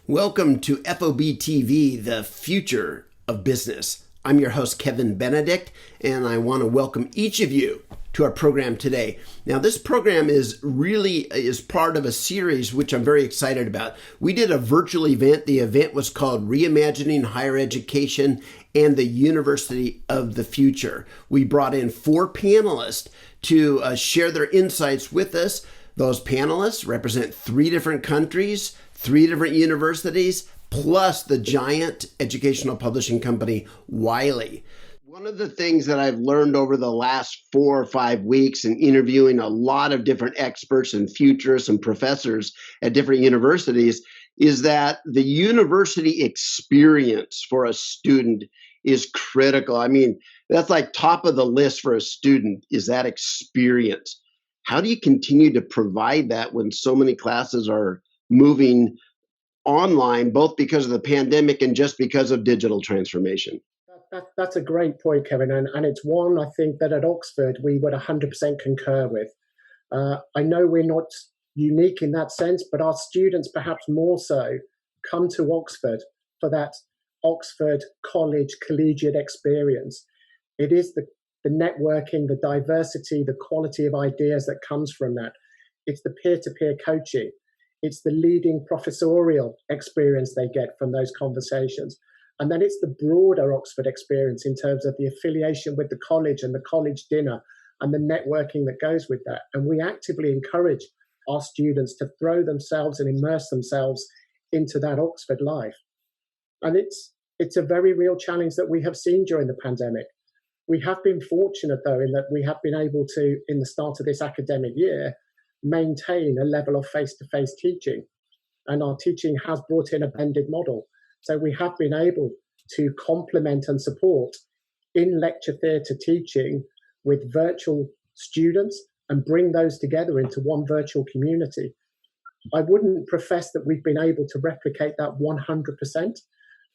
Welcome to FOBtv, the future of business. I'm your host, Kevin Benedict, and I want to welcome each of you to our program today. Now, this program is part of a series which I'm very excited about. We did a virtual event. The event was called Reimagining Higher Education and the University of the Future. We brought in 4 panelists to share their insights with us. Those panelists represent 3 different countries, 3 different universities, plus the giant educational publishing company, Wiley. One of the things that I've learned over the last 4 or 5 weeks in interviewing a lot of different experts and futurists and professors at different universities is that the university experience for a student is critical. I mean, that's like top of the list for a student, is that experience. How do you continue to provide that when so many classes are moving online, both because of the pandemic and just because of digital transformation? That's a great point, Kevin, and it's one I think that at Oxford we would 100% concur with. I know we're not unique in that sense, but our students perhaps more so come to Oxford for that Oxford college collegiate experience. It is the networking, the diversity, the quality of ideas that comes from that. It's the peer-to-peer coaching. It's the leading professorial experience they get from those conversations. And then it's the broader Oxford experience in terms of the affiliation with the college and the college dinner and the networking that goes with that. And we actively encourage our students to throw themselves and immerse themselves into that Oxford life. And it's a very real challenge that we have seen during the pandemic. We have been fortunate, though, in that we have been able to, in the start of this academic year, maintain a level of face-to-face teaching. And our teaching has brought in a blended model. So we have been able to complement and support in lecture theatre teaching with virtual students and bring those together into one virtual community. I wouldn't profess that we've been able to replicate that 100%,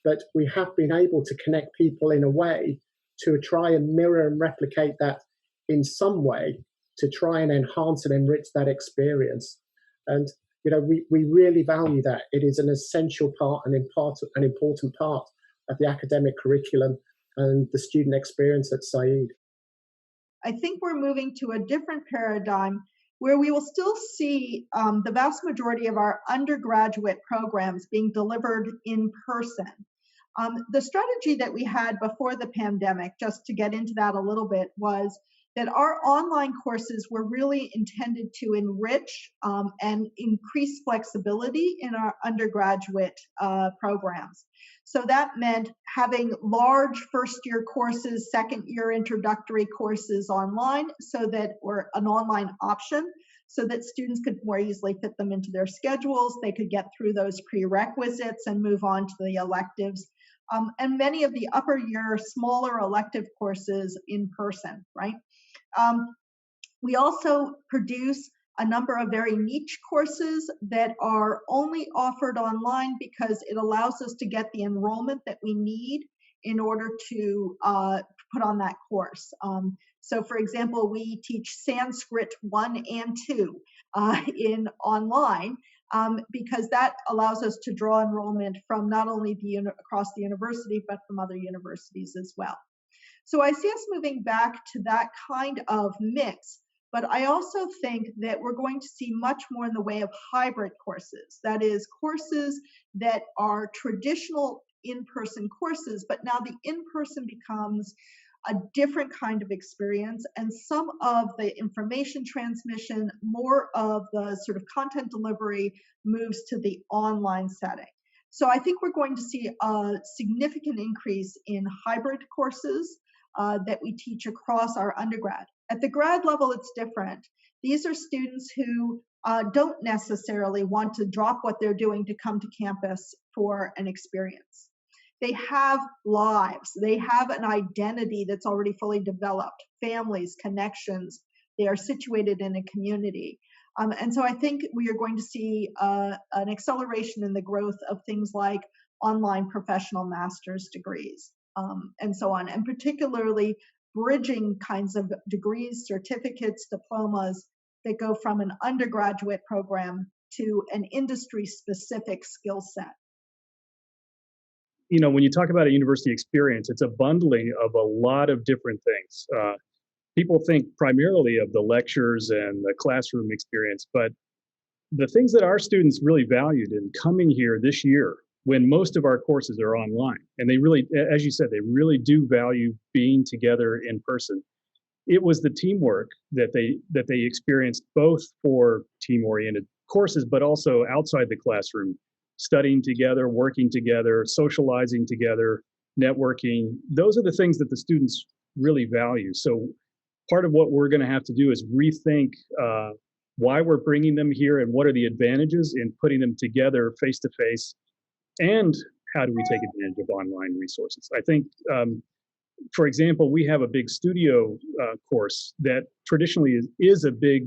but we have been able to connect people in a way to try and mirror and replicate that in some way to try and enhance and enrich that experience. And we really value that. It is an essential part and an important part of the academic curriculum and the student experience at Said. I think we're moving to a different paradigm where we will still see the vast majority of our undergraduate programs being delivered in person. The strategy that we had before the pandemic, just to get into that a little bit, was that our online courses were really intended to enrich and increase flexibility in our undergraduate programs. So that meant having large first-year courses, second-year introductory courses online, so that were an online option, so that students could more easily fit them into their schedules. They could get through those prerequisites and move on to the electives. And many of the upper year, smaller elective courses in person, right? We also produce a number of very niche courses that are only offered online because it allows us to get the enrollment that we need in order to put on that course. So for example, we teach Sanskrit 1 and 2 in online because that allows us to draw enrollment from not only across the university, but from other universities as well. So I see us moving back to that kind of mix, but I also think that we're going to see much more in the way of hybrid courses. That is, courses that are traditional in-person courses, but now the in-person becomes a different kind of experience, and some of the information transmission, more of the sort of content delivery moves to the online setting. So I think we're going to see a significant increase in hybrid courses that we teach across our undergrad. At the grad level, it's different. These are students who don't necessarily want to drop what they're doing to come to campus for an experience. They have lives. They have an identity that's already fully developed, families, connections. They are situated in a community. And so I think we are going to see an acceleration in the growth of things like online professional master's degrees. And so on, and particularly bridging kinds of degrees, certificates, diplomas that go from an undergraduate program to an industry-specific skill set. when you talk about a university experience, it's a bundling of a lot of different things. People think primarily of the lectures and the classroom experience, but the things that our students really valued in coming here this year, when most of our courses are online, and they really, as you said, they really do value being together in person. It was the teamwork that they experienced, both for team-oriented courses, but also outside the classroom, studying together, working together, socializing together, networking. Those are the things that the students really value. So part of what we're going to have to do is rethink why we're bringing them here and what are the advantages in putting them together face to face, and how do we take advantage of online resources. I think, for example, we have a big studio course that traditionally is a big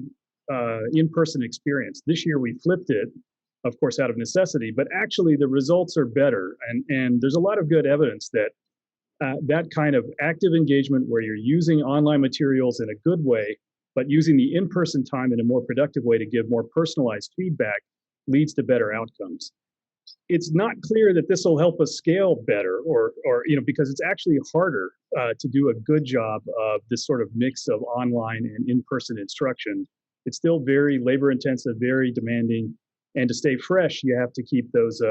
in-person experience. This year we flipped it, of course, out of necessity, but actually the results are better. And there's a lot of good evidence that that kind of active engagement where you're using online materials in a good way, but using the in-person time in a more productive way to give more personalized feedback leads to better outcomes. It's not clear that this will help us scale better, or because it's actually harder to do a good job of this sort of mix of online and in-person instruction. It's still very labor-intensive, very demanding, and to stay fresh, you have to keep those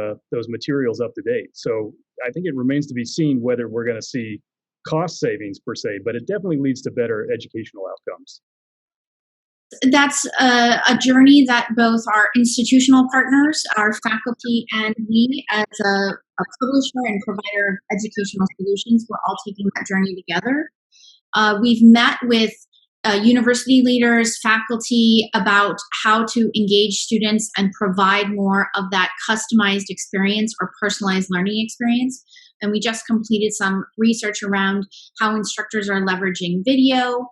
materials up to date. So I think it remains to be seen whether we're going to see cost savings per se, but it definitely leads to better educational outcomes. That's a journey that both our institutional partners, our faculty, and we as a publisher and provider of educational solutions, we're all taking that journey together. We've met with university leaders, faculty, about how to engage students and provide more of that customized experience or personalized learning experience. And we just completed some research around how instructors are leveraging video,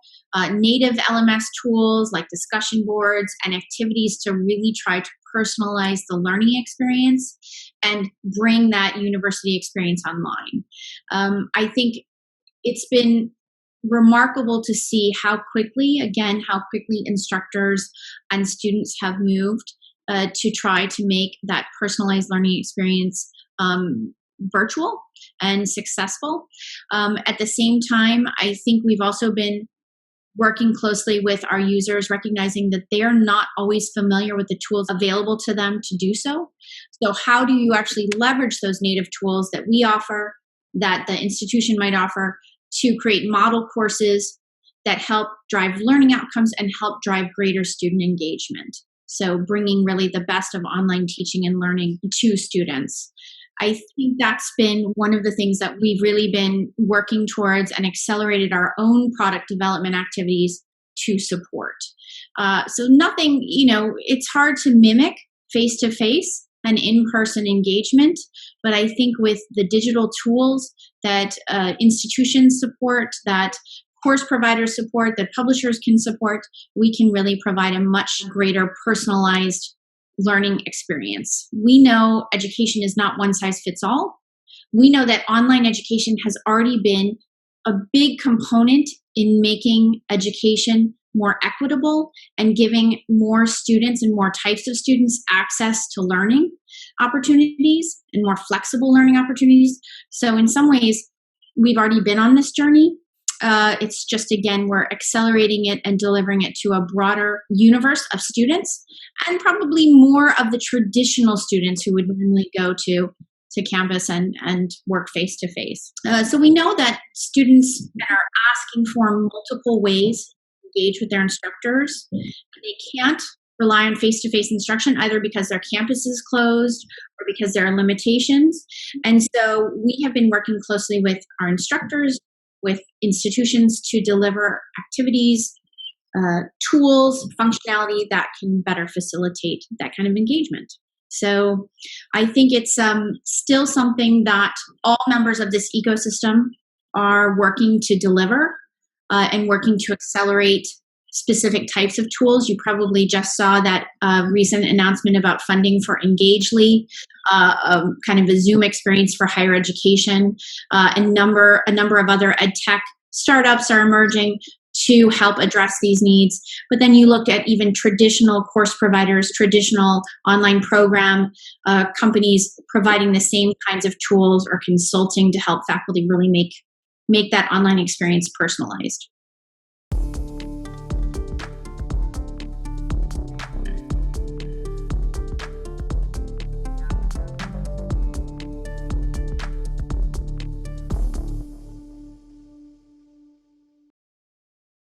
native LMS tools like discussion boards and activities to really try to personalize the learning experience and bring that university experience online. I think it's been remarkable to see how quickly instructors and students have moved to try to make that personalized learning experience virtual and successful. At the same time, I think we've also been working closely with our users, recognizing that they are not always familiar with the tools available to them to do so. So how do you actually leverage those native tools that we offer, that the institution might offer, to create model courses that help drive learning outcomes and help drive greater student engagement? So bringing really the best of online teaching and learning to students. I think that's been one of the things that we've really been working towards and accelerated our own product development activities to support. So nothing, it's hard to mimic face-to-face and in-person engagement, but I think with the digital tools that institutions support, that course providers support, that publishers can support, we can really provide a much greater personalized learning experience. We know education is not one size fits all. We know that online education has already been a big component in making education more equitable and giving more students and more types of students access to learning opportunities and more flexible learning opportunities. So in some ways, we've already been on this journey. It's just, again, we're accelerating it and delivering it to a broader universe of students, and probably more of the traditional students who would normally go to campus and work face-to-face. So we know that students are asking for multiple ways to engage with their instructors. They can't rely on face-to-face instruction either because their campus is closed or because there are limitations. And so we have been working closely with our instructors, with institutions to deliver activities, tools, functionality that can better facilitate that kind of engagement. So I think it's still something that all members of this ecosystem are working to deliver and working to accelerate specific types of tools. You probably just saw that recent announcement about funding for Engagely, kind of a Zoom experience for higher education. A number of other ed tech startups are emerging to help address these needs. But then you look at even traditional course providers, traditional online program companies providing the same kinds of tools or consulting to help faculty really make that online experience personalized.